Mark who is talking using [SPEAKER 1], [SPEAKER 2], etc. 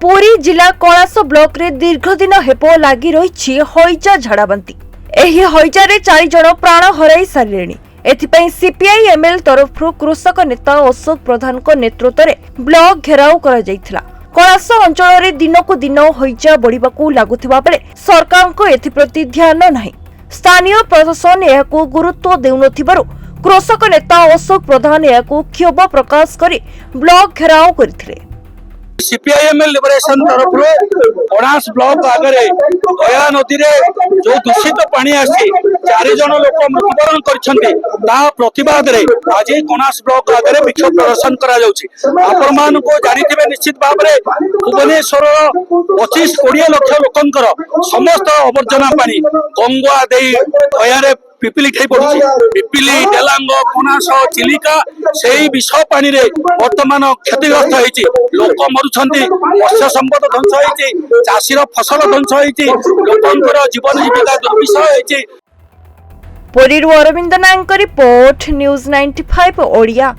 [SPEAKER 1] पुरी जिला कलाश ब्लॉक रे दीर्घ दिन हेपो लागि रही हईजा झाड़ाबांती। एही हईजा रे 4 जण प्राण हराई सारे। एथिपाई सीपीआई एमएल तरफ कृषक नेता अशोक प्रधान को नेतृत्व में ब्लॉक घेराव करा जायथिला। कलाश अंचल रे दिनकु दिन हईजा बढ़िबाकू लागुथिबा बेले सरकार को एथिप्रति ध्यान नाही। स्थानीय प्रशासन एहाकू गुरुत्व देउनथिबारु कृषक नेता अशोक प्रधान एहाकू क्षोभ प्रकाश करी ब्लॉक घेराव करथिले।
[SPEAKER 2] सीपीआईएम लिबरेशन तरफ कणास ब्लॉक आगे दया नदी में जो दूषित पानी आसी 4 जन लोक मृत्युवरण कर प्रतिवाद रे आज कणास ब्लॉक आगे विक्षोभ प्रदर्शन कर निश्चित भाव में भुवनेश्वर 25-20 लाख लोकंकर समस्त अवर्जना पानी गंगा दया पिपिली खाई पड़ी। पिपिली डेलांग कणास चिलिका से विष पानी रे वर्तमान क्षतिग्रस्त होती लोक मरुछंती मत्स्य संपद ध्वंस होती चाषीर फसल ध्वंस होती लोकंकर जीवन जीविका दुर्विषह होती।
[SPEAKER 1] पुरी अरविंद नायक रिपोर्ट न्यूज 95 ओडिया।